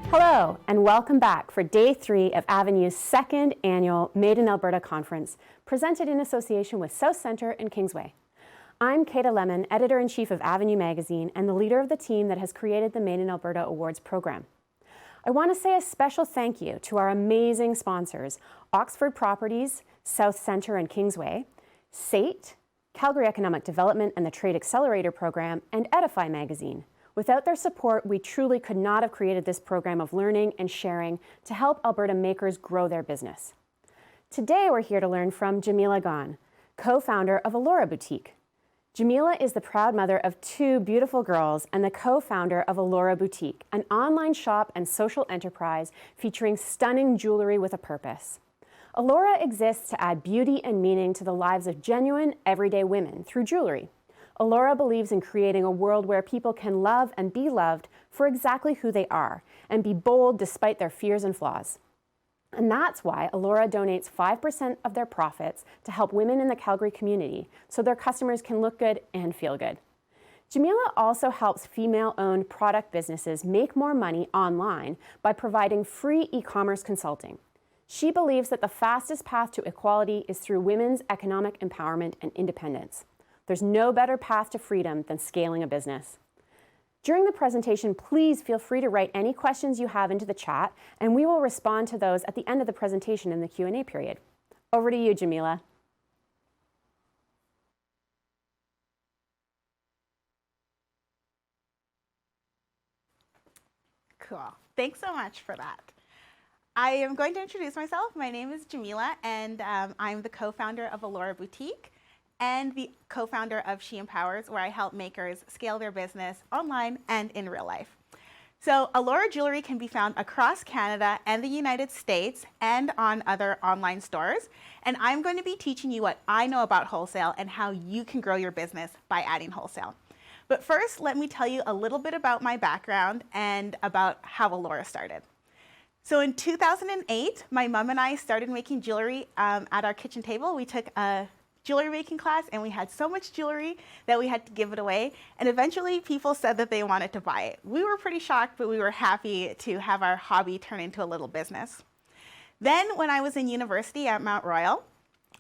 Hello, and welcome back for Day 3 of Avenue's second annual Made in Alberta conference, presented in association with South Centre and Kingsway. I'm Kata Lemon, Editor-in-Chief of Avenue magazine and the leader of the team that has created the Made in Alberta Awards program. I want to say a special thank you to our amazing sponsors, Oxford Properties, South Centre and Kingsway, SAIT, Calgary Economic Development and the Trade Accelerator Program, and Edify magazine. Without their support, we truly could not have created this program of learning and sharing to help Alberta makers grow their business. Today, we're here to learn from Jameela Ghan, co-founder of Alora Boutique. Jameela is the proud mother of 2 beautiful girls and the co-founder of Alora Boutique, an online shop and social enterprise featuring stunning jewelry with a purpose. Alora exists to add beauty and meaning to the lives of genuine, everyday women through jewelry. Alora believes in creating a world where people can love and be loved for exactly who they are and be bold despite their fears and flaws. And that's why Alora donates 5% of their profits to help women in the Calgary community so their customers can look good and feel good. Jameela also helps female-owned product businesses make more money online by providing free e-commerce consulting. She believes that the fastest path to equality is through women's economic empowerment and independence. There's no better path to freedom than scaling a business. During the presentation, please feel free to write any questions you have into the chat, and we will respond to those at the end of the presentation in the Q&A period. Over to you, Jameela. Cool. Thanks so much for that. I am going to introduce myself. My name is Jameela, and I'm the co-founder of Alora Boutique and the co-founder of She Empowers, where I help makers scale their business online and in real life. So Alora jewelry can be found across Canada and the United States and on other online stores. And I'm going to be teaching you what I know about wholesale and how you can grow your business by adding wholesale. But first, let me tell you a little bit about my background and about how Alora started. So in 2008, my mom and I started making jewelry at our kitchen table. We took a jewelry making class, and we had so much jewelry that we had to give it away. And eventually people said that they wanted to buy it. We were pretty shocked, but we were happy to have our hobby turn into a little business. Then when I was in university at Mount Royal,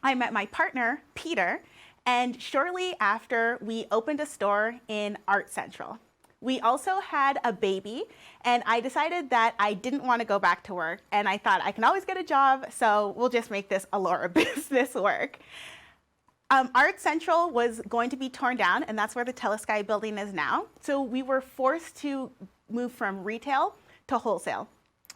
I met my partner, Peter, and shortly after we opened a store in Art Central. We also had a baby, and I decided that I didn't want to go back to work, and I thought I can always get a job, so we'll just make this Alora business work. Art Central was going to be torn down, and that's where the Telesky building is now. So we were forced to move from retail to wholesale.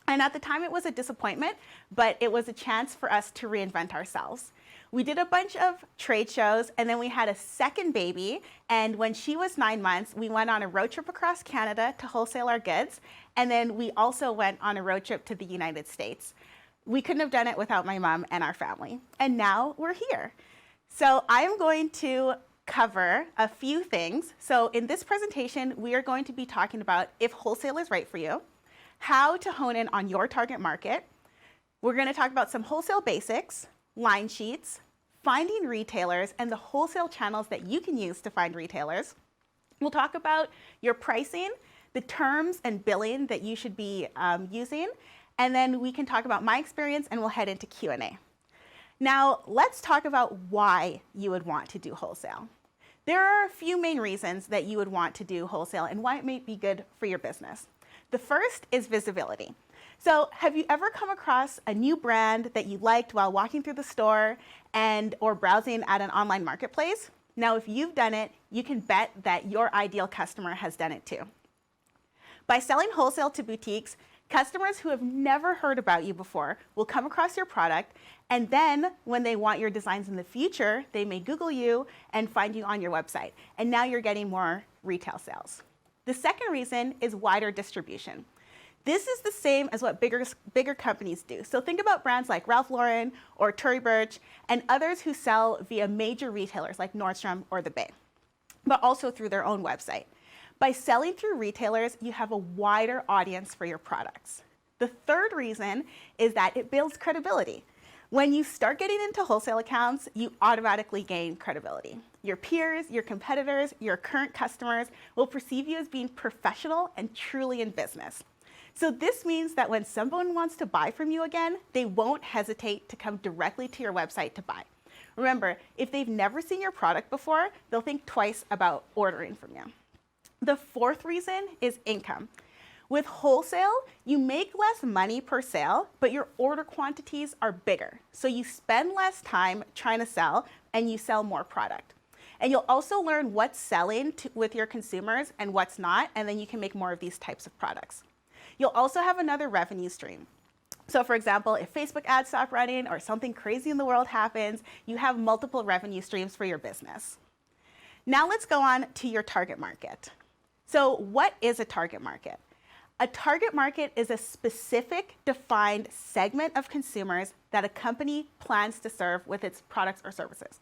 And at the time, it was a disappointment, but it was a chance for us to reinvent ourselves. We did a bunch of trade shows, and then we had a second baby. And when she was 9 months, we went on a road trip across Canada to wholesale our goods. And then we also went on a road trip to the United States. We couldn't have done it without my mom and our family. And now we're here. So I'm going to cover a few things. So in this presentation, we are going to be talking about if wholesale is right for you, how to hone in on your target market. We're going to talk about some wholesale basics, line sheets, finding retailers, and the wholesale channels that you can use to find retailers. We'll talk about your pricing, the terms and billing that you should be using, and then we can talk about my experience, and we'll head into Q&A. Now, let's talk about why you would want to do wholesale. There are a few main reasons that you would want to do wholesale and why it may be good for your business. The first is visibility. So have you ever come across a new brand that you liked while walking through the store or browsing at an online marketplace? Now, if you've done it, you can bet that your ideal customer has done it too. By selling wholesale to boutiques, customers who have never heard about you before will come across your product, and then when they want your designs in the future, they may Google you and find you on your website. And now you're getting more retail sales. The second reason is wider distribution. This is the same as what bigger companies do. So think about brands like Ralph Lauren or Tory Burch and others who sell via major retailers like Nordstrom or The Bay, but also through their own website. By selling through retailers, you have a wider audience for your products. The third reason is that it builds credibility. When you start getting into wholesale accounts, you automatically gain credibility. Your peers, your competitors, your current customers will perceive you as being professional and truly in business. So this means that when someone wants to buy from you again, they won't hesitate to come directly to your website to buy. Remember, if they've never seen your product before, they'll think twice about ordering from you. The fourth reason is income. With wholesale, you make less money per sale, but your order quantities are bigger. So you spend less time trying to sell and you sell more product. And you'll also learn what's selling with your consumers and what's not, and then you can make more of these types of products. You'll also have another revenue stream. So for example, if Facebook ads stop running or something crazy in the world happens, you have multiple revenue streams for your business. Now let's go on to your target market. So what is a target market? A target market is a specific defined segment of consumers that a company plans to serve with its products or services.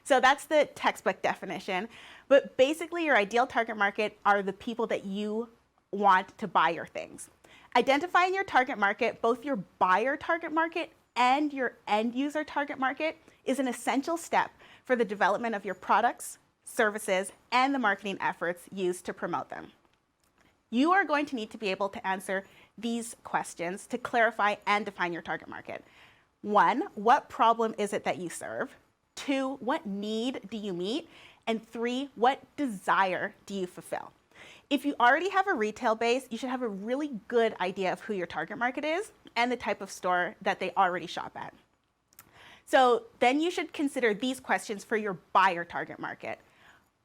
So that's the textbook definition, but basically your ideal target market are the people that you want to buy your things. Identifying your target market, both your buyer target market and your end user target market, is an essential step for the development of your products, services, and the marketing efforts used to promote them. You are going to need to be able to answer these questions to clarify and define your target market. 1, what problem is it that you serve? 2, what need do you meet? And 3, what desire do you fulfill? If you already have a retail base, you should have a really good idea of who your target market is and the type of store that they already shop at. So then you should consider these questions for your buyer target market.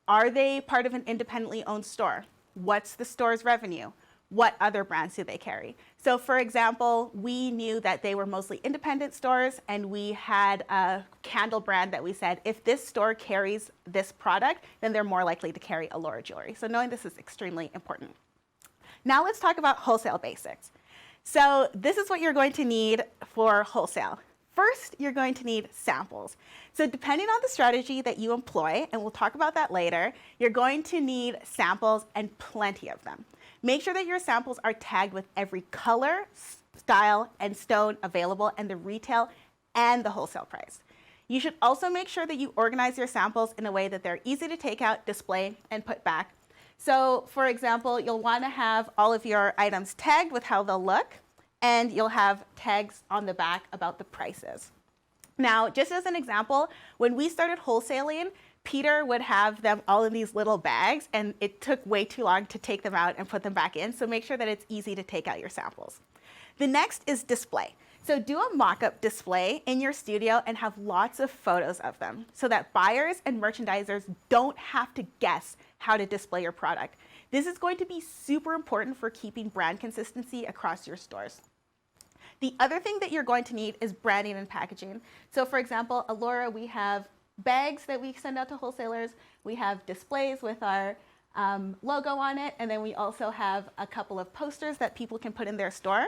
Are they part of an independently owned store? What's the store's revenue? What other brands do they carry? So for example, we knew that they were mostly independent stores, and we had a candle brand that we said, if this store carries this product, then they're more likely to carry Alora jewelry. So knowing this is extremely important. Now let's talk about wholesale basics. So this is what you're going to need for wholesale. First, you're going to need samples. So depending on the strategy that you employ, and we'll talk about that later, you're going to need samples and plenty of them. Make sure that your samples are tagged with every color, style, and stone available, and the retail and the wholesale price. You should also make sure that you organize your samples in a way that they're easy to take out, display, and put back. So for example, you'll want to have all of your items tagged with how they'll look, and you'll have tags on the back about the prices. Now, just as an example, when we started wholesaling, Peter would have them all in these little bags, and it took way too long to take them out and put them back in, so make sure that it's easy to take out your samples. The next is display. So do a mock-up display in your studio and have lots of photos of them so that buyers and merchandisers don't have to guess how to display your product. This is going to be super important for keeping brand consistency across your stores. The other thing that you're going to need is branding and packaging. So for example, Alora, we have bags that we send out to wholesalers. We have displays with our logo on it, and then we also have a couple of posters that people can put in their store.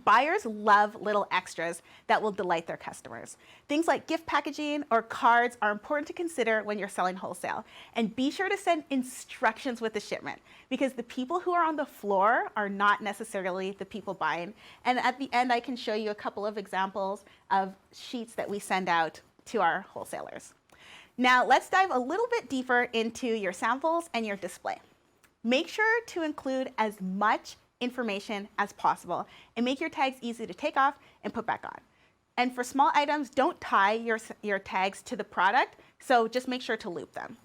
Buyers love little extras that will delight their customers. Things like gift packaging or cards are important to consider when you're selling wholesale. And be sure to send instructions with the shipment, because the people who are on the floor are not necessarily the people buying. And at the end, I can show you a couple of examples of sheets that we send out to our wholesalers. Now let's dive a little bit deeper into your samples and your display. Make sure to include as much information as possible and make your tags easy to take off and put back on. And for small items, don't tie your tags to the product, so just make sure to loop them.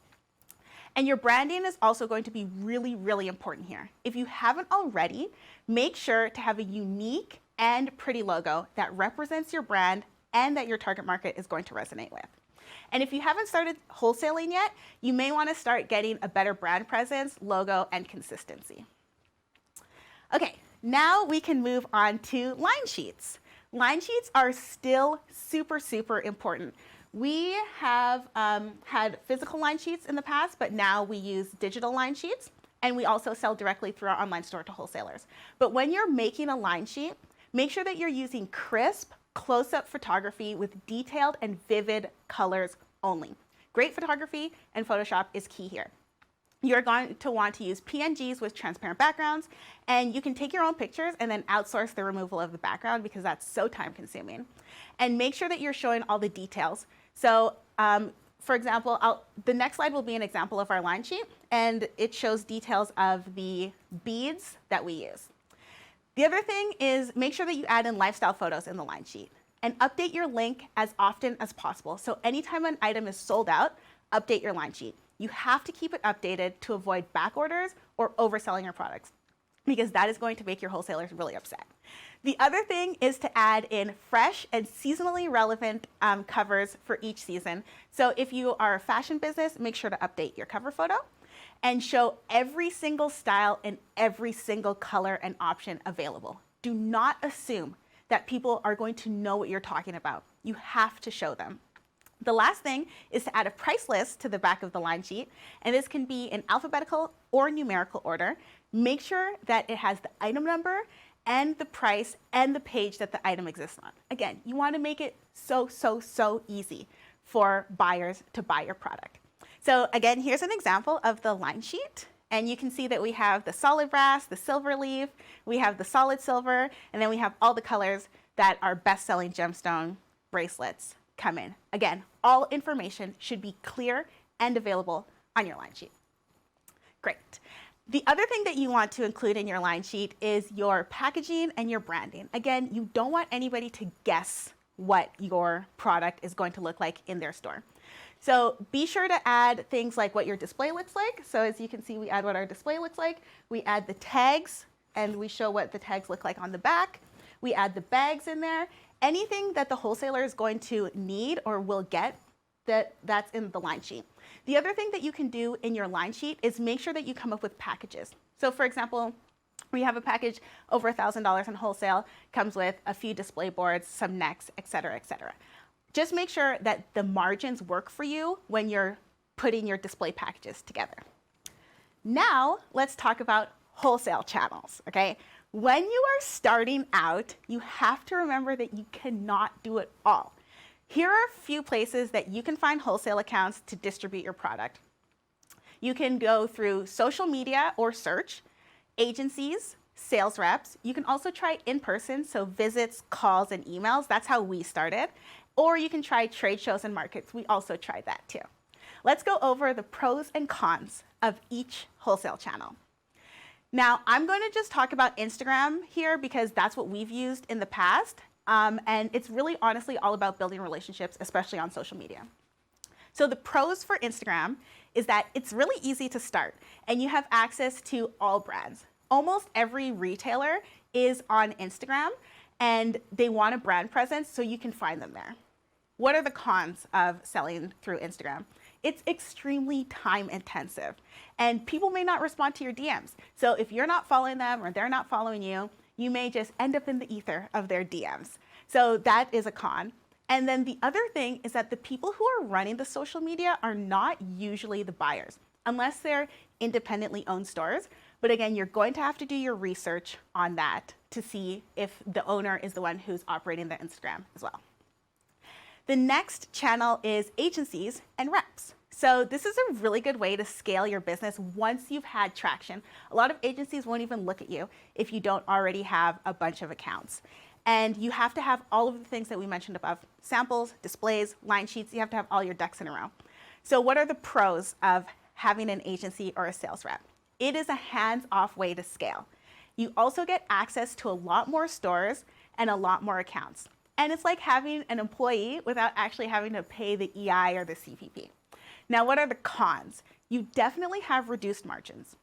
And your branding is also going to be really, really important here. If you haven't already, make sure to have a unique and pretty logo that represents your brand and that your target market is going to resonate with. And if you haven't started wholesaling yet, you may want to start getting a better brand presence, logo, and consistency. Okay, now we can move on to line sheets. Line sheets are still super, super important. We have had physical line sheets in the past, but now we use digital line sheets. and we also sell directly through our online store to wholesalers. But when you're making a line sheet, make sure that you're using crisp, close-up photography with detailed and vivid colors only. Great photography and Photoshop is key here. You're going to want to use PNGs with transparent backgrounds, and you can take your own pictures and then outsource the removal of the background because that's so time consuming. And make sure that you're showing all the details. So for example, the next slide will be an example of our line sheet, and it shows details of the beads that we use. The other thing is make sure that you add in lifestyle photos in the line sheet and update your link as often as possible. So anytime an item is sold out, update your line sheet. You have to keep it updated to avoid back orders or overselling your products, because that is going to make your wholesalers really upset. The other thing is to add in fresh and seasonally relevant covers for each season. So if you are a fashion business, make sure to update your cover photo and show every single style and every single color and option available. Do not assume that people are going to know what you're talking about. You have to show them. The last thing is to add a price list to the back of the line sheet, and this can be in alphabetical or numerical order. Make sure that it has the item number and the price and the page that the item exists on. Again, you want to make it so easy for buyers to buy your product. So again, here's an example of the line sheet, and you can see that we have the solid brass, the silver leaf, we have the solid silver, and then we have all the colors that our best-selling gemstone bracelets come in. Again, all information should be clear and available on your line sheet. Great. The other thing that you want to include in your line sheet is your packaging and your branding. Again, you don't want anybody to guess what your product is going to look like in their store. So be sure to add things like what your display looks like. So as you can see, we add what our display looks like. We add the tags, and we show what the tags look like on the back. We add the bags in there. Anything that the wholesaler is going to need or will get, that's in the line sheet. The other thing that you can do in your line sheet is make sure that you come up with packages. So for example, we have a package over $1,000 in wholesale, comes with a few display boards, some necks, et cetera, et cetera. Just make sure that the margins work for you when you're putting your display packages together. Now, let's talk about wholesale channels, okay? When you are starting out, you have to remember that you cannot do it all. Here are a few places that you can find wholesale accounts to distribute your product. You can go through social media or search, agencies, sales reps. You can also try in person, so visits, calls, and emails. That's how we started. Or you can try trade shows and markets. We also tried that too. Let's go over the pros and cons of each wholesale channel. Now, I'm going to just talk about Instagram here because that's what we've used in the past. And it's really honestly all about building relationships, especially on social media. So the pros for Instagram is that it's really easy to start and you have access to all brands. Almost every retailer is on Instagram and they want a brand presence, so you can find them there. What are the cons of selling through Instagram? It's extremely time intensive and people may not respond to your DMs. So if you're not following them or they're not following you, you may just end up in the ether of their DMs. So that is a con. And then the other thing is that the people who are running the social media are not usually the buyers, unless they're independently owned stores. But again, you're going to have to do your research on that to see if the owner is the one who's operating the Instagram as well. The next channel is agencies and reps. So this is a really good way to scale your business once you've had traction. A lot of agencies won't even look at you if you don't already have a bunch of accounts. And you have to have all of the things that we mentioned above: samples, displays, line sheets. You have to have all your ducks in a row. So what are the pros of having an agency or a sales rep? It is a hands-off way to scale. You also get access to a lot more stores and a lot more accounts. And it's like having an employee without actually having to pay the EI or the CPP. Now, what are the cons? You definitely have reduced margins.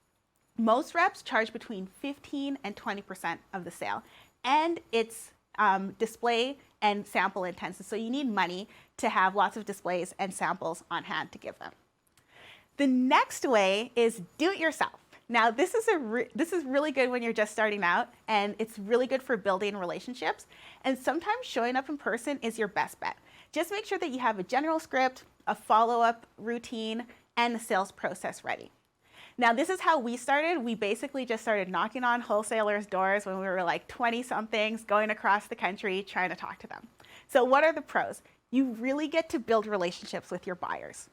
Most reps charge between 15 and 20% of the sale, and it's display and sample intensive. So you need money to have lots of displays and samples on hand to give them. The next way is do it yourself. Now, this is really good when you're just starting out, and it's really good for building relationships. And sometimes showing up in person is your best bet. Just make sure that you have a general script, a follow-up routine, and the sales process ready. Now, this is how we started. We basically just started knocking on wholesalers' doors when we were like 20-somethings, going across the country, trying to talk to them. So what are the pros? You really get to build relationships with your buyers.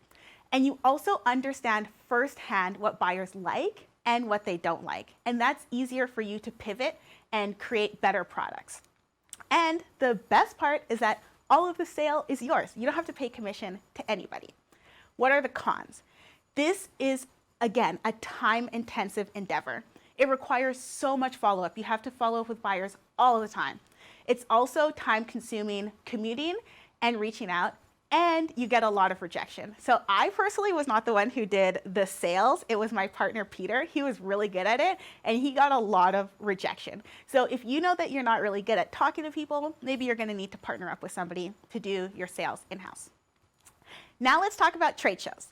And you also understand firsthand what buyers like and what they don't like. And that's easier for you to pivot and create better products. And the best part is that all of the sale is yours. You don't have to pay commission to anybody. What are the cons? This is, again, a time-intensive endeavor. It requires so much follow-up. You have to follow up with buyers all the time. It's also time-consuming commuting and reaching out, and you get a lot of rejection. So I personally was not the one who did the sales. It was my partner, Peter. He was really good at it, and he got a lot of rejection. So if you know that you're not really good at talking to people, maybe you're gonna need to partner up with somebody to do your sales in-house. Now let's talk about trade shows.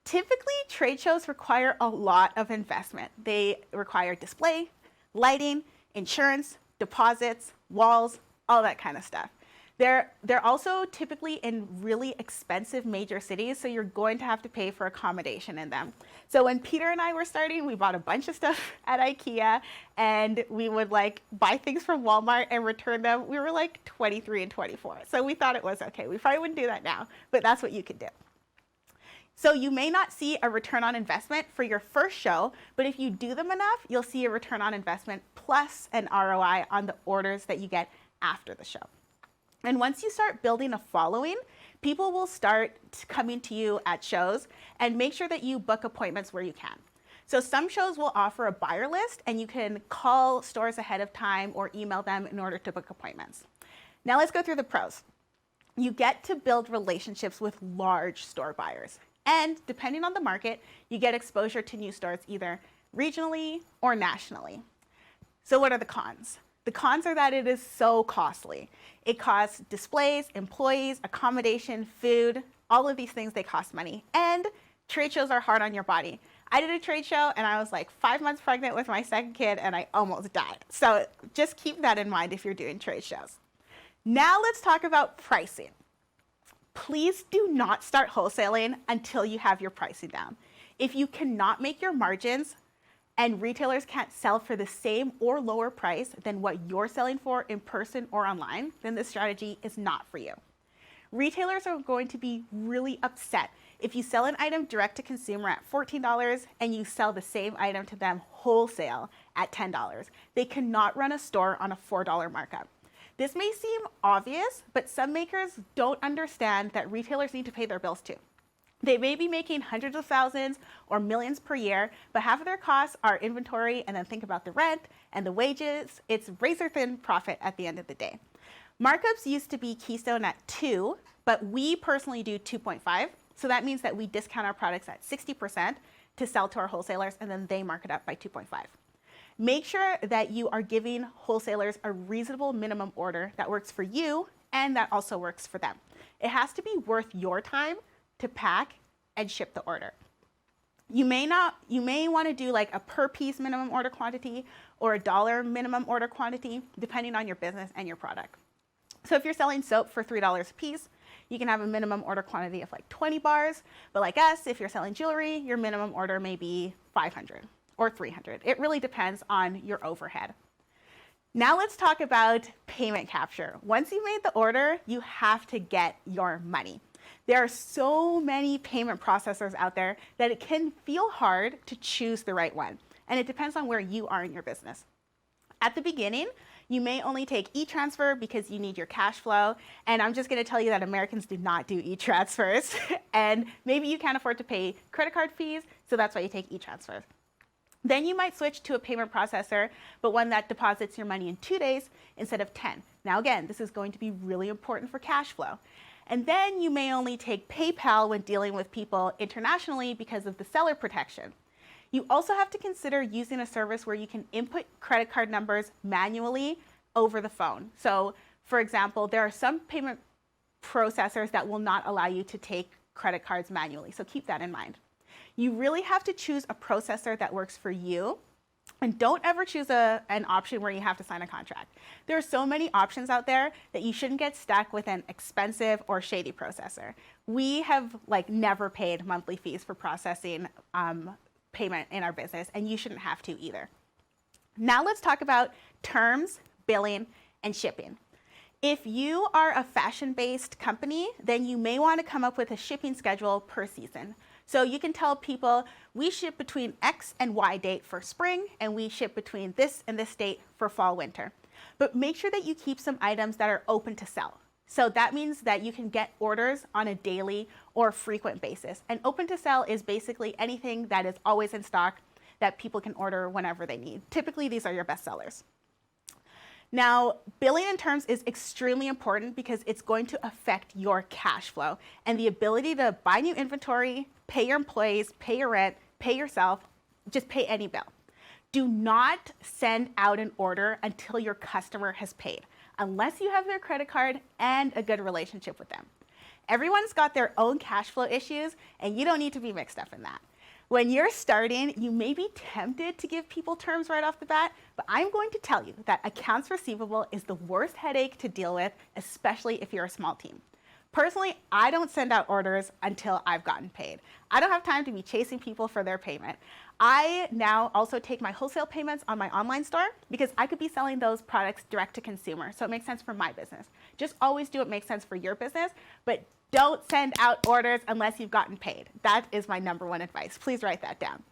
Typically, trade shows require a lot of investment. They require display, lighting, insurance, deposits, walls, all that kind of stuff. They're also typically in really expensive major cities, so you're going to have to pay for accommodation in them. So when Peter and I were starting, we bought a bunch of stuff at IKEA, and we would like buy things from Walmart and return them. We were like 23 and 24, so we thought it was okay. We probably wouldn't do that now, but that's what you could do. So you may not see a return on investment for your first show, but if you do them enough, you'll see a return on investment plus an ROI on the orders that you get after the show. And once you start building a following, people will start coming to you at shows, and make sure that you book appointments where you can. So some shows will offer a buyer list, and you can call stores ahead of time or email them in order to book appointments. Now let's go through the pros. You get to build relationships with large store buyers. And depending on the market, you get exposure to new stores either regionally or nationally. So what are the cons? The cons are that it is so costly. It costs displays, employees, accommodation, food, all of these things, they cost money. And trade shows are hard on your body. I did a trade show and I was like 5 months pregnant with my second kid and I almost died. So just keep that in mind if you're doing trade shows. Now let's talk about pricing. Please do not start wholesaling until you have your pricing down. If you cannot make your margins and retailers can't sell for the same or lower price than what you're selling for in person or online, then this strategy is not for you. Retailers are going to be really upset if you sell an item direct to consumer at $14 and you sell the same item to them wholesale at $10. They cannot run a store on a $4 markup. This may seem obvious, but some makers don't understand that retailers need to pay their bills too. They may be making hundreds of thousands or millions per year, but half of their costs are inventory, and then think about the rent and the wages. It's razor thin profit at the end of the day. Markups used to be Keystone at 2, but we personally do 2.5. So that means that we discount our products at 60% to sell to our wholesalers, and then they mark it up by 2.5. Make sure that you are giving wholesalers a reasonable minimum order that works for you and that also works for them. It has to be worth your time to pack and ship the order. You may want to do like a per piece minimum order quantity or a $1 minimum order quantity, depending on your business and your product. So if you're selling soap for $3 a piece, you can have a minimum order quantity of like 20 bars. But like us, if you're selling jewelry, your minimum order may be 500 or 300. It really depends on your overhead. Now let's talk about payment capture. Once you made the order, you have to get your money. There are so many payment processors out there that it can feel hard to choose the right one. And it depends on where you are in your business. At the beginning, you may only take e-transfer because you need your cash flow. And I'm just gonna tell you that Americans do not do e-transfers. And maybe you can't afford to pay credit card fees, so that's why you take e-transfers. Then you might switch to a payment processor, but one that deposits your money in 2 days instead of 10. Now again, this is going to be really important for cash flow. And then you may only take PayPal when dealing with people internationally because of the seller protection. You also have to consider using a service where you can input credit card numbers manually over the phone. So for example, there are some payment processors that will not allow you to take credit cards manually, so keep that in mind. You really have to choose a processor that works for you, and don't ever choose an option where you have to sign a contract. There are so many options out there that you shouldn't get stuck with an expensive or shady processor. We have like never paid monthly fees for processing payment in our business, and you shouldn't have to either. Now let's talk about terms, billing, and shipping. If you are a fashion-based company, then you may want to come up with a shipping schedule per season. So you can tell people, we ship between X and Y date for spring, and we ship between this and this date for fall, winter. But make sure that you keep some items that are open to sell. So that means that you can get orders on a daily or frequent basis. And open to sell is basically anything that is always in stock that people can order whenever they need. Typically, these are your best sellers. Now, billing in terms is extremely important because it's going to affect your cash flow and the ability to buy new inventory, pay your employees, pay your rent, pay yourself, just pay any bill. Do not send out an order until your customer has paid, unless you have their credit card and a good relationship with them. Everyone's got their own cash flow issues, and you don't need to be mixed up in that. When you're starting, you may be tempted to give people terms right off the bat, but I'm going to tell you that accounts receivable is the worst headache to deal with, especially if you're a small team. Personally, I don't send out orders until I've gotten paid. I don't have time to be chasing people for their payment. I now also take my wholesale payments on my online store because I could be selling those products direct to consumer, so it makes sense for my business. Just always do what makes sense for your business, but don't send out orders unless you've gotten paid. That is my number one advice. Please write that down.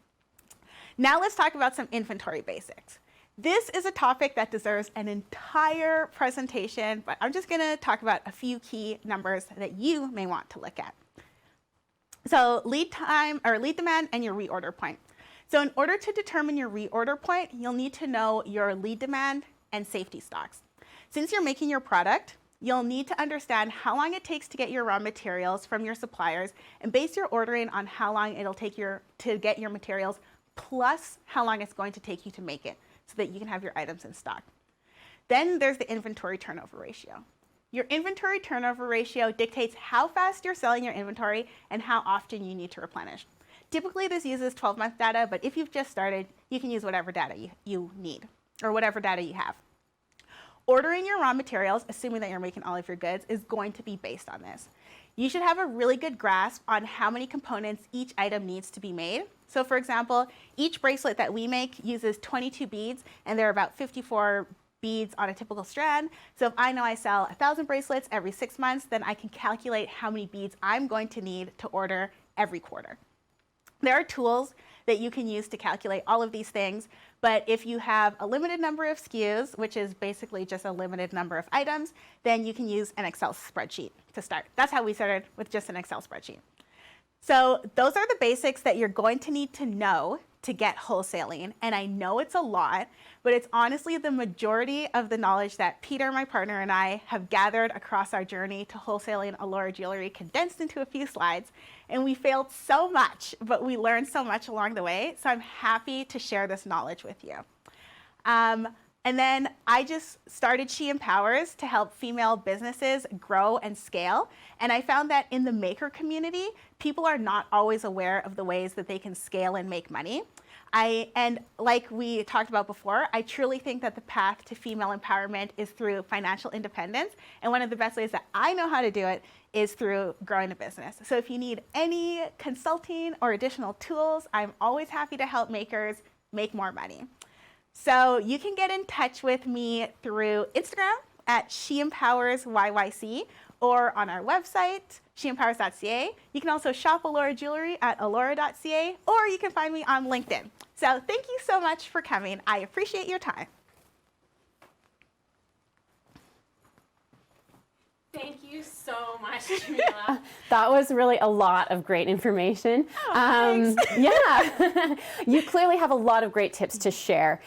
Now let's talk about some inventory basics. This is a topic that deserves an entire presentation, but I'm just gonna talk about a few key numbers that you may want to look at. So lead time or lead demand and your reorder point. So in order to determine your reorder point, you'll need to know your lead demand and safety stocks. Since you're making your product, you'll need to understand how long it takes to get your raw materials from your suppliers and base your ordering on how long it'll take to get your materials plus how long it's going to take you to make it so that you can have your items in stock. Then there's the inventory turnover ratio. Your inventory turnover ratio dictates how fast you're selling your inventory and how often you need to replenish. Typically this uses 12-month data, but if you've just started, you can use whatever data you need or whatever data you have. Ordering your raw materials, assuming that you're making all of your goods, is going to be based on this. You should have a really good grasp on how many components each item needs to be made. So for example, each bracelet that we make uses 22 beads, and there are about 54 beads on a typical strand. So if I know I sell 1,000 bracelets every 6 months, then I can calculate how many beads I'm going to need to order every quarter. There are tools that you can use to calculate all of these things, but if you have a limited number of SKUs, which is basically just a limited number of items, then you can use an Excel spreadsheet to start. That's how we started, with just an Excel spreadsheet. So those are the basics that you're going to need to know to get wholesaling, and I know it's a lot, but it's honestly the majority of the knowledge that Peter, my partner, and I have gathered across our journey to wholesaling Alora jewelry condensed into a few slides, and we failed so much, but we learned so much along the way, so I'm happy to share this knowledge with you. And then I just started She Empowers to help female businesses grow and scale. And I found that in the maker community, people are not always aware of the ways that they can scale and make money. And like we talked about before, I truly think that the path to female empowerment is through financial independence. And one of the best ways that I know how to do it is through growing a business. So if you need any consulting or additional tools, I'm always happy to help makers make more money. So you can get in touch with me through Instagram at SheEmpowersYYC or on our website, sheempowers.ca. You can also shop Alora jewelry at alora.ca, or you can find me on LinkedIn. So thank you so much for coming. I appreciate your time. Thank you so much, Jameela. That was really a lot of great information. Yeah, you clearly have a lot of great tips to share.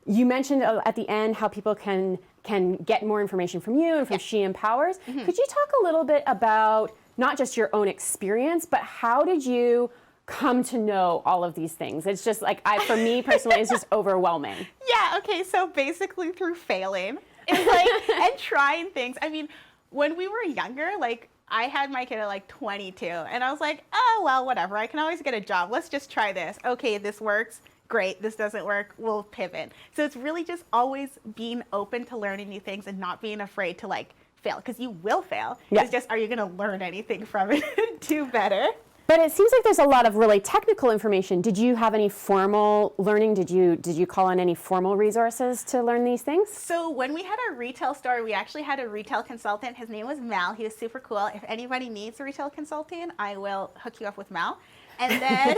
You mentioned at the end how people can get more information from you and from She Empowers. Could you talk a little bit about not just your own experience, but how did you come to know all of these things? It's just like, for me personally, it's just overwhelming. Yeah, okay, so basically through failing and trying things. I mean, when we were younger, I had my kid at 22, and I was like, oh, well, whatever. I can always get a job. Let's just try this. Okay, this works. Great. This doesn't work. We'll pivot. So it's really just always being open to learning new things and not being afraid to fail, because you will fail. Yeah. It's just, are you going to learn anything from it and do better? But it seems like there's a lot of really technical information. Did you have any formal learning? Did you call on any formal resources to learn these things? So when we had our retail store, we actually had a retail consultant. His name was Mal. He was super cool. If anybody needs a retail consultant, I will hook you up with Mal. And then,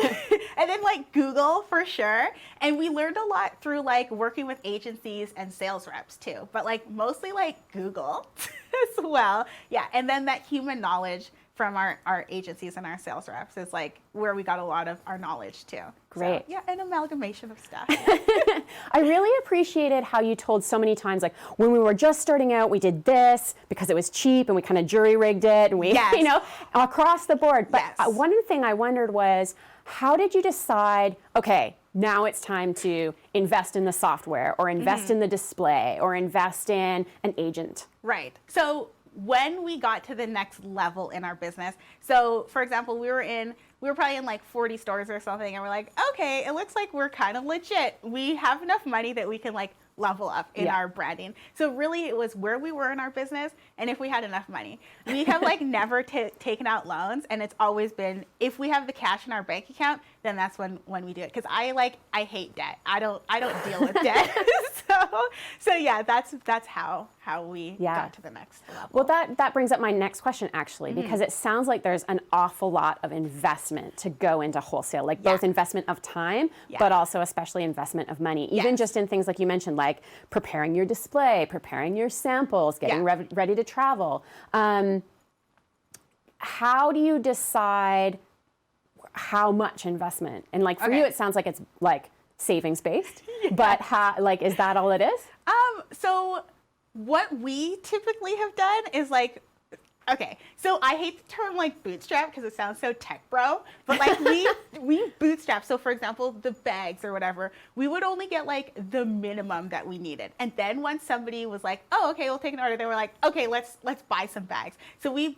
and then like Google for sure. And we learned a lot through like working with agencies and sales reps too, but like mostly like Google as well. Yeah. And then that human knowledge from our agencies and our sales reps is like where we got a lot of our knowledge too. Great. So, yeah, an amalgamation of stuff. I really appreciated how you told so many times, like when we were just starting out, we did this because it was cheap and we kind of jury rigged it and we, Yes. you know, across the board. But Yes. one thing I wondered was, how did you decide, okay, now it's time to invest in the software or invest in the display or invest in an agent? Right. So when we got to the next level in our business, so for example, we were probably in like 40 stores or something, and we're like, okay, it looks like we're kind of legit. We have enough money that we can like level up in our branding. So really it was where we were in our business and if we had enough money. We have like never taken out loans, and it's always been, if we have the cash in our bank account, then that's when we do it. Because I hate debt. I don't deal with debt. So yeah, that's how we got to the next level. Well, that brings up my next question actually, because it sounds like there's an awful lot of investment to go into wholesale, like both investment of time, but also especially investment of money, even just in things like you mentioned, like preparing your display, preparing your samples, getting ready to travel. How do you decide how much investment? And like for you, it sounds like it's like savings based, but how, like, is that all it is? So what we typically have done is like, okay, so I hate the term like bootstrap because it sounds so tech bro, but like we bootstrap. So for example, the bags or whatever, we would only get like the minimum that we needed. And then once somebody was like, oh, okay, we'll take an order, they were like, okay, let's buy some bags. So we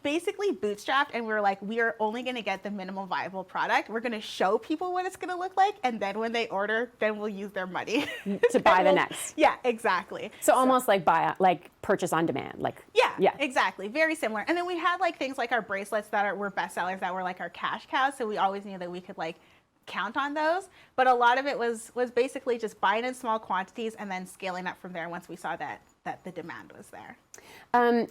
basically bootstrapped, and we were like, we are only going to get the minimum viable product. We're going to show people what it's going to look like, and then when they order, then we'll use their money to buy the next. Yeah, exactly. So almost like purchase on demand, like yeah, exactly, very similar. And then we had like things like our bracelets that were bestsellers that were like our cash cows. So we always knew that we could like count on those. But a lot of it was basically just buying in small quantities and then scaling up from there once we saw that the demand was there.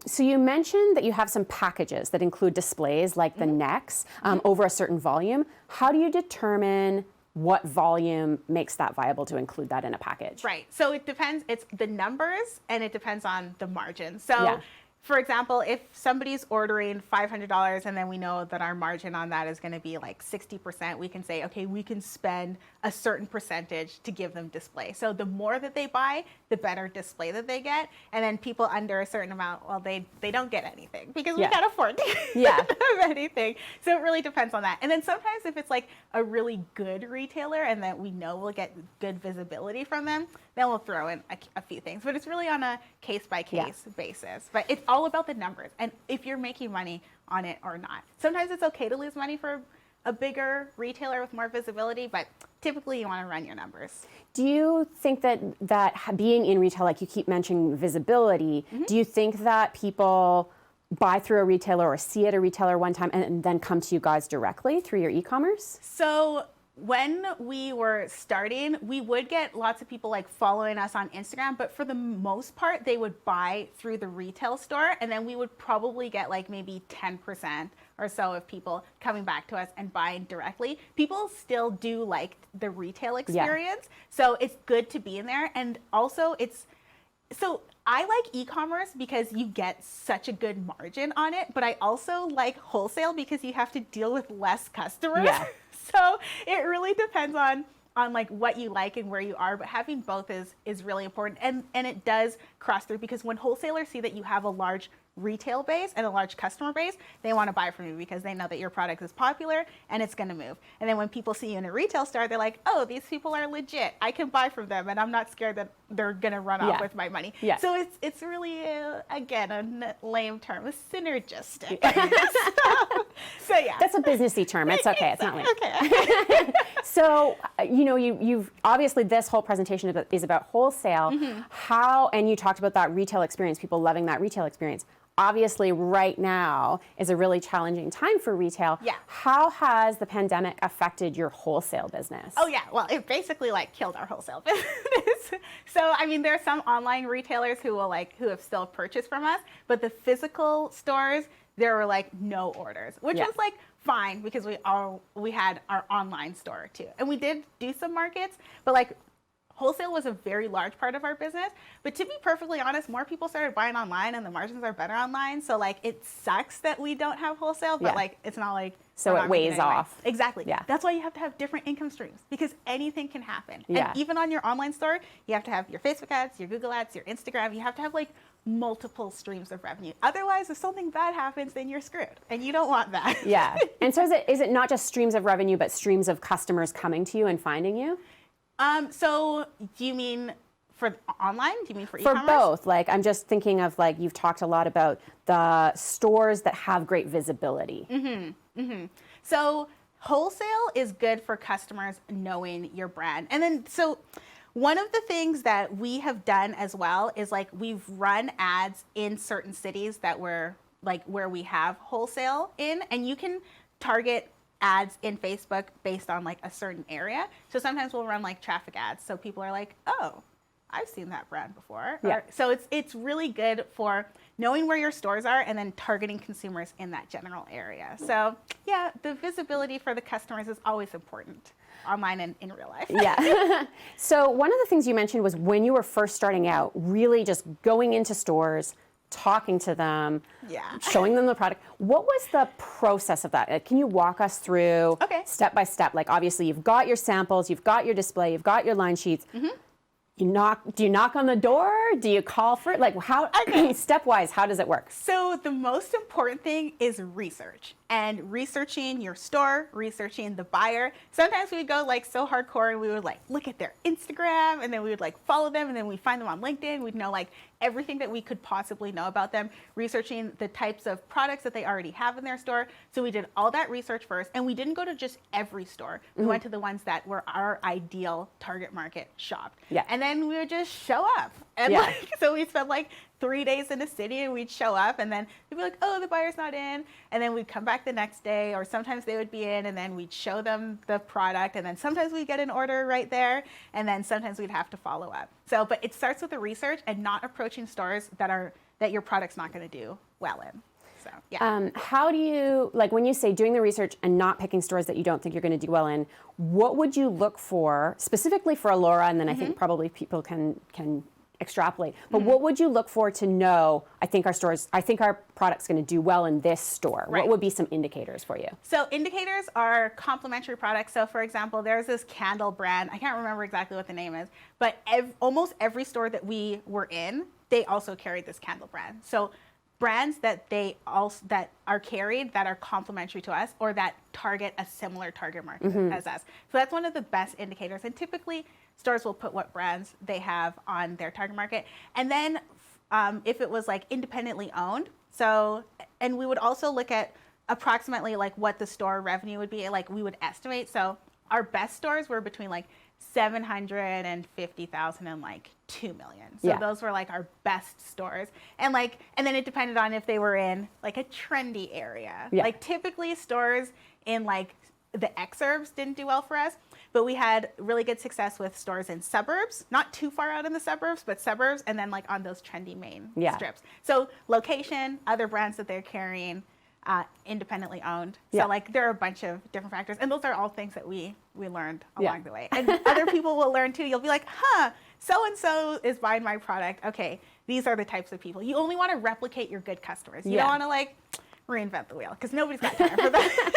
So you mentioned that you have some packages that include displays like the necks over a certain volume. How do you determine what volume makes that viable to include that in a package? Right. So it depends. It's the numbers and it depends on the margin. So for example, if somebody's ordering $500 and then we know that our margin on that is going to be like 60%, we can say, okay, we can spend a certain percentage to give them display. So the more that they buy, the better display that they get. And then people under a certain amount, well, they don't get anything because we can't afford to give them anything. So it really depends on that. And then sometimes if it's like a really good retailer and that we know we'll get good visibility from them, then we'll throw in a few things. But it's really on a case-by-case basis. But it's all about the numbers and if you're making money on it or not. Sometimes it's okay to lose money for a bigger retailer with more visibility, but typically you want to run your numbers. Do you think that being in retail, like you keep mentioning visibility, do you think that people buy through a retailer or see at a retailer one time and then come to you guys directly through your e-commerce? So when we were starting, we would get lots of people like following us on Instagram, but for the most part, they would buy through the retail store, and then we would probably get like maybe 10% or so of people coming back to us and buying directly. People still do like the retail experience, so it's good to be in there. And also so I like e-commerce because you get such a good margin on it, but I also like wholesale because you have to deal with less customers. Yeah. So it really depends on like what you like and where you are, but having both is really important. And it does cross through because when wholesalers see that you have a large retail base and a large customer base, they want to buy from you because they know that your product is popular and it's going to move. And then when people see you in a retail store, they're like, oh, these people are legit. I can buy from them and I'm not scared that they're going to run off with my money. Yeah. So it's really, again, a lame term, a synergistic. so yeah. That's a businessy term. It's okay. It's not lame. Okay. So, you've obviously this whole presentation is about wholesale. How, and you talked about that retail experience, people loving that retail experience. obviously right now is a really challenging time for retail. Yeah. How has the pandemic affected your wholesale business? Oh yeah, well, it basically like killed our wholesale business. So I mean, there are some online retailers who have still purchased from us, but the physical stores, there were like no orders, which was like fine because we had our online store too, and we did do some markets, but like wholesale was a very large part of our business. But to be perfectly honest, more people started buying online and the margins are better online. So like it sucks that we don't have wholesale, but like it's not like so it weighs off. Exactly. Yeah. That's why you have to have different income streams because anything can happen. Yeah. And even on your online store, you have to have your Facebook ads, your Google ads, your Instagram. You have to have like multiple streams of revenue. Otherwise, if something bad happens, then you're screwed, and you don't want that. Yeah. And so is it not just streams of revenue, but streams of customers coming to you and finding you? So do you mean for online? Do you mean for e-commerce? For both. Like, I'm just thinking of, like, you've talked a lot about the stores that have great visibility. So wholesale is good for customers knowing your brand. And then, so one of the things that we have done as well is like we've run ads in certain cities that were like where we have wholesale in, and you can target ads in Facebook based on like a certain area. So sometimes we'll run like traffic ads. So people are like, oh, I've seen that brand before. Yeah. So it's really good for knowing where your stores are and then targeting consumers in that general area. So yeah, the visibility for the customers is always important, online and in real life. Yeah. So one of the things you mentioned was when you were first starting out, really just going into stores, talking to them, showing them the product. What was the process of that? Can you walk us through step by step? Like, obviously you've got your samples, you've got your display, you've got your line sheets. Do you knock on the door? Do you call for it? Like, how, stepwise, how does it work? So the most important thing is research, and researching your store, researching the buyer. Sometimes we would go like so hardcore and we would like look at their Instagram, and then we would like follow them, and then we'd find them on LinkedIn. We'd know like everything that we could possibly know about them, researching the types of products that they already have in their store. So we did all that research first, and we didn't go to just every store. We went to the ones that were our ideal target market shopped. Yeah. And then we would just show up. And like, so we spent like 3 days in a city, and we'd show up, and then we'd be like, oh, the buyer's not in. And then we'd come back the next day, or sometimes they would be in, and then we'd show them the product. And then sometimes we'd get an order right there. And then sometimes we'd have to follow up. So, but it starts with the research and not approaching stores that your product's not going to do well in. So, yeah. How do you, like, when you say doing the research and not picking stores that you don't think you're going to do well in, what would you look for specifically for Alora? And then I think probably people can extrapolate. But what would you look for to know, I think our product's going to do well in this store? Right. What would be some indicators for you? So indicators are complementary products. So for example, there's this candle brand. I can't remember exactly what the name is, but almost every store that we were in, they also carried this candle brand. So brands that are carried that are complementary to us or that target a similar target market as us. So that's one of the best indicators. And typically stores will put what brands they have on their target market. And then if it was like independently owned, so, and we would also look at approximately like what the store revenue would be, like we would estimate. So our best stores were between like 750,000 and like 2 million. So those were like our best stores. And then it depended on if they were in like a trendy area. Like typically stores in like the exurbs didn't do well for us, but we had really good success with stores in suburbs, not too far out in the suburbs, but suburbs, and then like on those trendy main strips. So location, other brands that they're carrying, independently owned. So like there are a bunch of different factors, and those are all things that we learned along the way. And other people will learn too. You'll be like, huh, so-and-so is buying my product. Okay, these are the types of people. You only want to replicate your good customers. You don't want to like reinvent the wheel because nobody's got time for that.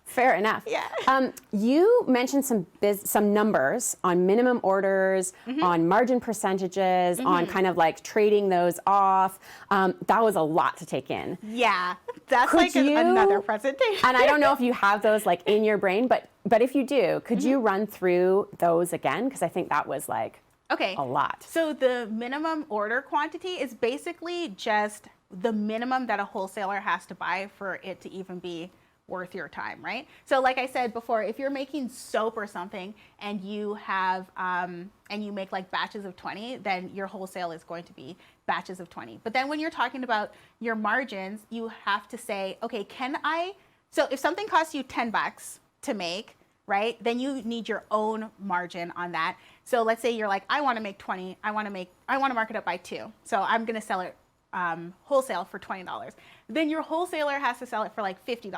Fair enough. Yeah. You mentioned some numbers on minimum orders, on margin percentages, on kind of like trading those off. That was a lot to take in. Yeah, that's like another presentation. And I don't know if you have those like in your brain, but if you do, could you run through those again? Because I think that was like a lot. So the minimum order quantity is basically just the minimum that a wholesaler has to buy for it to even be worth your time, right? So like I said before, if you're making soap or something and you have and you make like batches of 20, then your wholesale is going to be batches of 20. But then when you're talking about your margins, you have to say, okay, so if something costs you 10 bucks to make, right, then you need your own margin on that. So let's say you're like, I want to make 20, I want to mark it up by 2. So I'm going to sell it wholesale for $20. Then your wholesaler has to sell it for like $50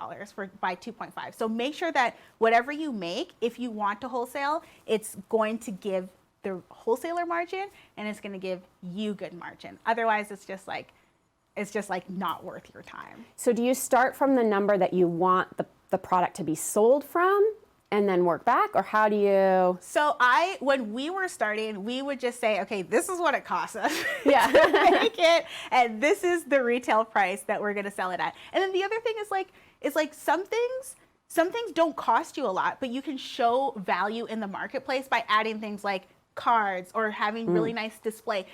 by 2.5. So make sure that whatever you make, if you want to wholesale, it's going to give the wholesaler margin and it's going to give you good margin. Otherwise, it's just like not worth your time. So do you start from the number that you want the product to be sold from and then work back, or how do you? So when we were starting, we would just say, okay, this is what it costs us to make it, and this is the retail price that we're gonna sell it at. And then the other thing is like some things don't cost you a lot, but you can show value in the marketplace by adding things like cards or having really nice display.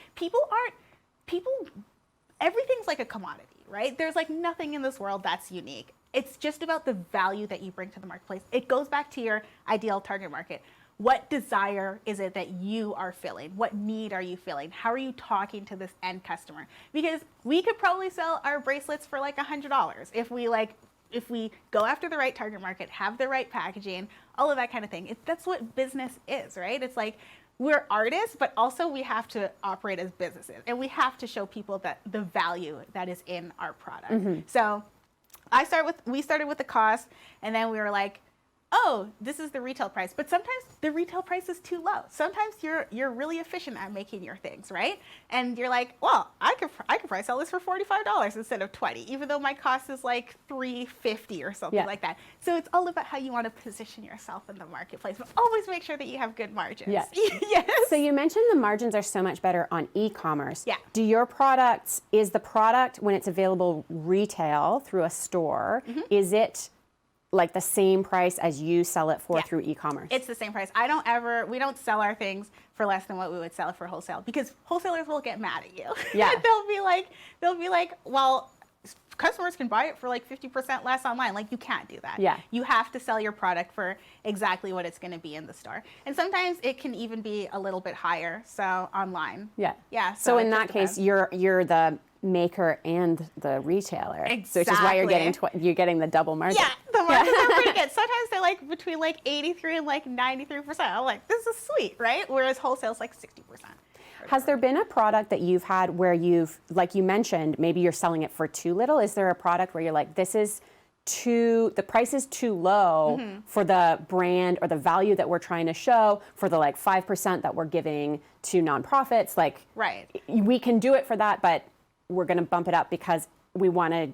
Everything's like a commodity, right? There's like nothing in this world that's unique. It's just about the value that you bring to the marketplace. It goes back to your ideal target market. What desire is it that you are filling? What need are you filling? How are you talking to this end customer? Because we could probably sell our bracelets for like $100 if we go after the right target market, have the right packaging, all of that kind of thing. That's what business is, right? It's like we're artists, but also we have to operate as businesses, and we have to show people that the value that is in our product. So we started with the cost, and then we were like, oh, this is the retail price. But sometimes the retail price is too low. Sometimes you're really efficient at making your things, right? And you're like, well, I could probably sell this for $45 instead of 20, even though my cost is like $3.50 or something like that. So it's all about how you want to position yourself in the marketplace, but always make sure that you have good margins. Yes. Yes. So you mentioned the margins are so much better on e-commerce. Yeah. Do your products, is the product when it's available retail through a store, is it like the same price as you sell it for through e-commerce? It's the same price. We don't sell our things for less than what we would sell it for wholesale, because wholesalers will get mad at you. Yeah. they'll be like, well, customers can buy it for like 50% less online. Like, you can't do that. Yeah. You have to sell your product for exactly what it's going to be in the store. And sometimes it can even be a little bit higher, so online. Yeah. Yeah. So in that case, you're the maker and the retailer. Exactly. So which is why you're getting the double margin. Yeah, the margins are pretty good. Sometimes they're like between like 83 and like 93%. I'm like, this is sweet, right? Whereas wholesale's like 60%. Has there been a product that you've had where you've, like you mentioned, maybe you're selling it for too little? Is there a product where you're like, the price is too low for the brand or the value that we're trying to show, for the like 5% that we're giving to nonprofits? Like, right. We can do it for that, but we're going to bump it up because we want to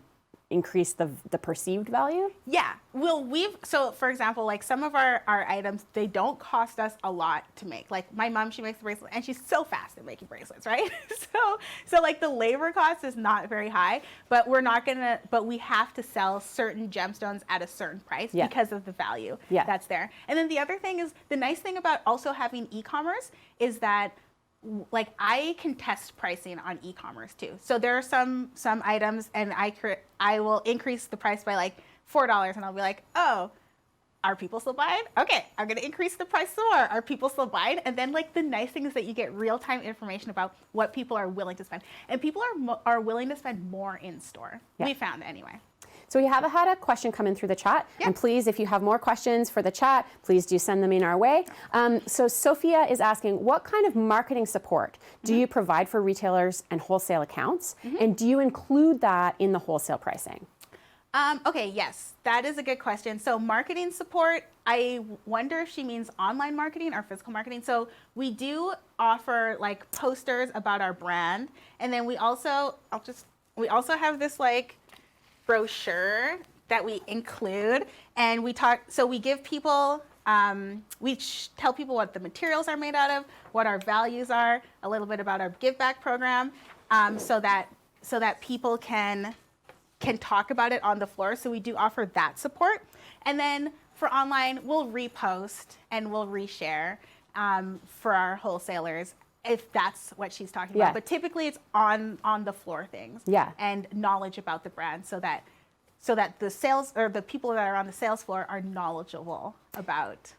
increase the perceived value? Yeah. Well, so for example, like some of our items, they don't cost us a lot to make. Like my mom, she makes the bracelet, and she's so fast at making bracelets, right? So like the labor cost is not very high, but we have to sell certain gemstones at a certain price because of the value that's there. And then the other thing is, the nice thing about also having e-commerce is that, like, I can test pricing on e-commerce too. So there are some items, and I will increase the price by like $4, and I'll be like, oh, are people still buying? Okay, I'm gonna increase the price some more. Are people still buying? And then like the nice thing is that you get real-time information about what people are willing to spend, and people are willing to spend more in store. We found anyway. So we have had a question come in through the chat, and please, if you have more questions for the chat, please do send them in our way. So Sophia is asking, what kind of marketing support do you provide for retailers and wholesale accounts, and do you include that in the wholesale pricing? Okay, yes, that is a good question. So marketing support, I wonder if she means online marketing or physical marketing. So we do offer like posters about our brand, and then we also have this like brochure that we include, and we give people, we tell people what the materials are made out of, what our values are, a little bit about our give back program, so that people can talk about it on the floor. So we do offer that support. And then for online, we'll repost and we'll reshare for our wholesalers, if that's what she's talking about. But typically it's on the floor things and knowledge about the brand, so that so that the sales or the people that are on the sales floor are knowledgeable about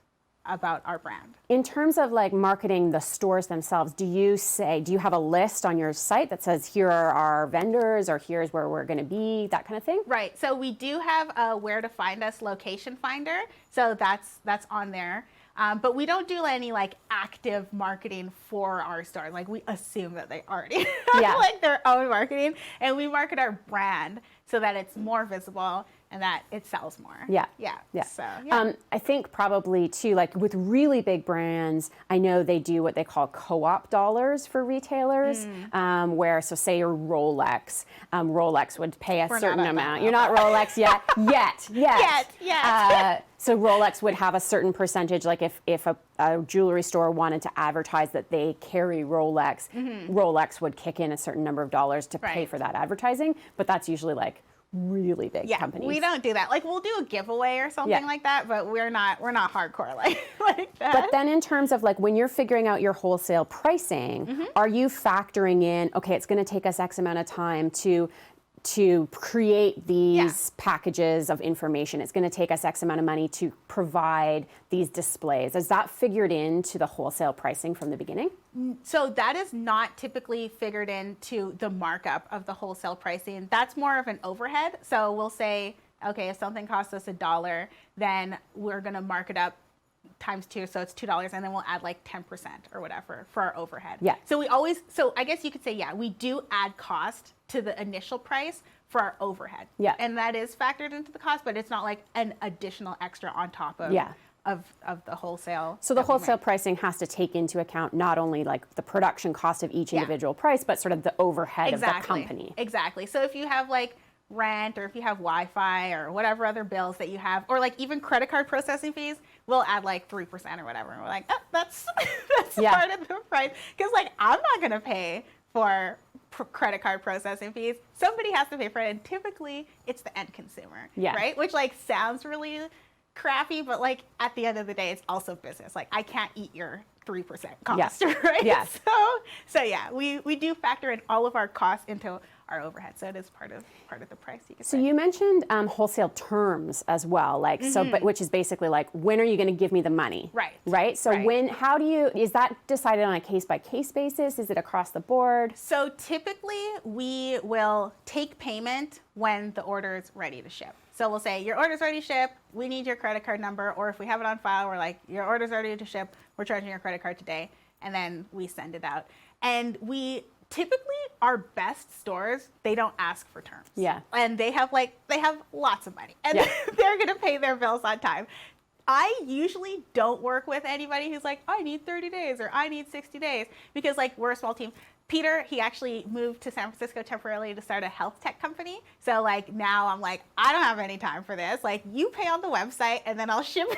our brand. In terms of like marketing the stores themselves, do you have a list on your site that says here are our vendors or here's where we're going to be, that kind of thing? Right. So we do have a where to find us location finder. So that's on there. But we don't do any like active marketing for our stores. Like we assume that they already have like their own marketing, and we market our brand so that it's more visible and that it sells more. Yeah. So, I think probably too, like with really big brands, I know they do what they call co-op dollars for retailers, where, so say you're Rolex, Rolex would pay a certain amount. You're not Rolex yet. Yet. So Rolex would have a certain percentage, like if a jewelry store wanted to advertise that they carry Rolex, Rolex would kick in a certain number of dollars to pay for that advertising, but that's usually like really big companies. We don't do that. Like we'll do a giveaway or something like that, but we're not hardcore like that. But then in terms of like when you're figuring out your wholesale pricing, are you factoring in, okay, it's going to take us X amount of time to create these packages of information. It's going to take us X amount of money to provide these displays. Is that figured into the wholesale pricing from the beginning? So that is not typically figured into the markup of the wholesale pricing. That's more of an overhead. So we'll say, okay, if something costs us $1, then we're going to mark it up times 2, so it's $2, and then we'll add like 10% or whatever for our overhead. Yeah. So I guess you could say, we do add cost to the initial price for our overhead. Yeah. And that is factored into the cost, but it's not like an additional extra on top of of the wholesale. So the wholesale pricing has to take into account not only like the production cost of each individual price, but sort of the overhead of the company. Exactly. So if you have like rent or if you have Wi-Fi or whatever other bills that you have, or like even credit card processing fees, we'll add like 3% or whatever. And we're like, oh, that's part of the price. Because like I'm not going to pay for credit card processing fees. Somebody has to pay for it, and typically it's the end consumer, right? Which like sounds really crappy, but like at the end of the day, it's also business. Like I can't eat your 3% cost, right? Yes. So yeah, we do factor in all of our costs into our overhead, so it is part of the price. You could say. You mentioned wholesale terms as well, like but which is basically like, when are you going to give me the money? Right. So how do you, is that decided on a case by case basis? Is it across the board? So typically we will take payment when the order is ready to ship. So we'll say your order's ready to ship, we need your credit card number, or if we have it on file, we're like, your order's ready to ship, we're charging your credit card today, and then we send it out. And we typically, our best stores, they don't ask for terms. Yeah. And they have lots of money, and they're gonna pay their bills on time. I usually don't work with anybody who's like, I need 30 days or I need 60 days, because like we're a small team. Peter, he actually moved to San Francisco temporarily to start a health tech company. So like now I'm like, I don't have any time for this. Like you pay on the website and then I'll ship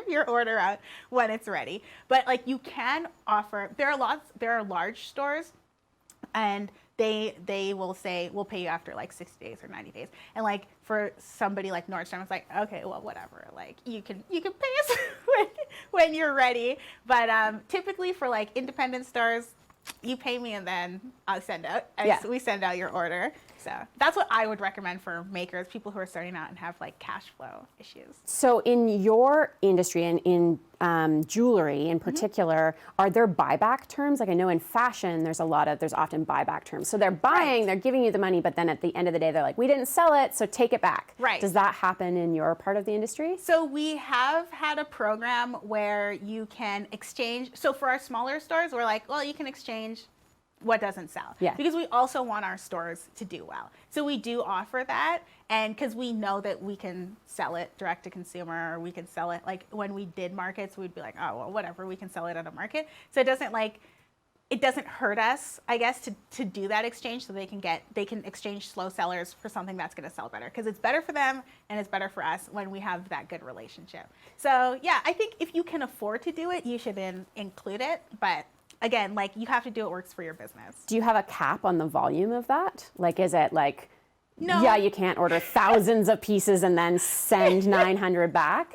your order out when it's ready. But like you can offer, there are large stores, and they will say, we'll pay you after like 60 days or 90 days. And like for somebody like Nordstrom, it's like, okay, well, whatever. Like you can pay us when you're ready. But typically for like independent stores, you pay me and then I'll send out. We send out your order. So that's what I would recommend for makers, people who are starting out and have like cash flow issues. So in your industry and in jewelry in particular, are there buyback terms? Like I know in fashion, there's often buyback terms. So they're buying, they're giving you the money, but then at the end of the day, they're like, we didn't sell it, so take it back. Right. Does that happen in your part of the industry? So we have had a program where you can exchange. So for our smaller stores, we're like, well, you can exchange what doesn't sell. Yeah. Because we also want our stores to do well. So we do offer that, and because we know that we can sell it direct to consumer, or we can sell it, like when we did markets, we'd be like, oh, well, whatever, we can sell it at a market. So it doesn't hurt us, I guess, to do that exchange, so they can exchange slow sellers for something that's going to sell better, because it's better for them and it's better for us when we have that good relationship. So yeah, I think if you can afford to do it, you should include it, but again, like you have to do what works for your business. Do you have a cap on the volume of that? Like, is it like, no, yeah, you can't order thousands of pieces and then send 900 back?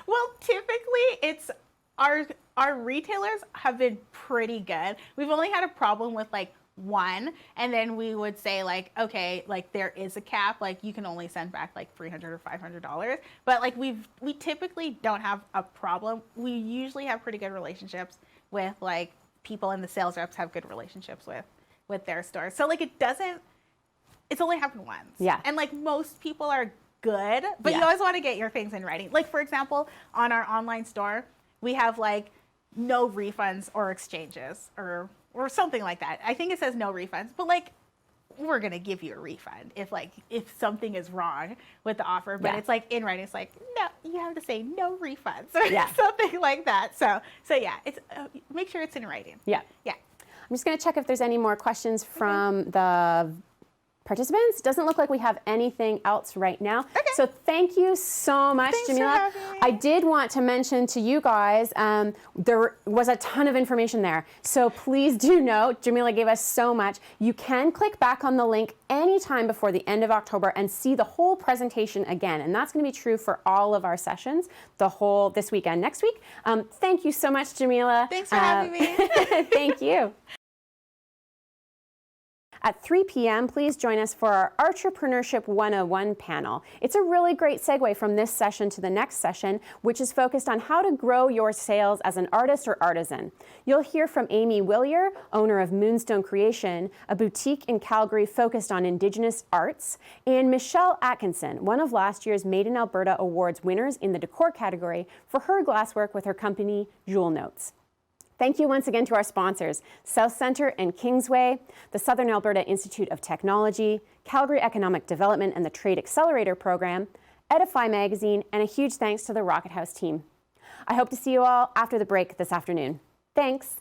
Well, typically it's our retailers have been pretty good. We've only had a problem with like one, and then we would say like, okay, like there is a cap, like you can only send back like $300 or $500, but like we typically don't have a problem. We usually have pretty good relationships with like people, and the sales reps have good relationships with their stores. So like it's only happened once. Yeah. And like most people are good, but Yeah. you always want to get your things in writing. Like for example, on our online store, we have like no refunds or exchanges or something like that. I think it says no refunds, but like we're gonna give you a refund if something is wrong with the offer. But Yeah. it's like in writing, it's like no, you have to say no refunds or Yeah. something like that. So yeah, it's make sure it's in writing. Yeah. Yeah. I'm just going to check if there's any more questions from the participants. Doesn't look like we have anything else right now. Okay. So thank you so much, Thanks for Jameela. having me. I did want to mention to you guys, there was a ton of information there. So please do note, Jameela gave us so much. You can click back on the link anytime before the end of October and see the whole presentation again. And that's going to be true for all of our sessions, this week and next week. Thank you so much, Jameela. Thanks for having me. Thank you. At 3 p.m., please join us for our Entrepreneurship 101 panel. It's a really great segue from this session to the next session, which is focused on how to grow your sales as an artist or artisan. You'll hear from Amy Willier, owner of Moonstone Creation, a boutique in Calgary focused on Indigenous arts, and Michelle Atkinson, one of last year's Made in Alberta Awards winners in the decor category for her glasswork with her company, Jewel Notes. Thank you once again to our sponsors, South Centre and Kingsway, the Southern Alberta Institute of Technology, Calgary Economic Development and the Trade Accelerator Program, Edify Magazine, and a huge thanks to the Rocket House team. I hope to see you all after the break this afternoon. Thanks.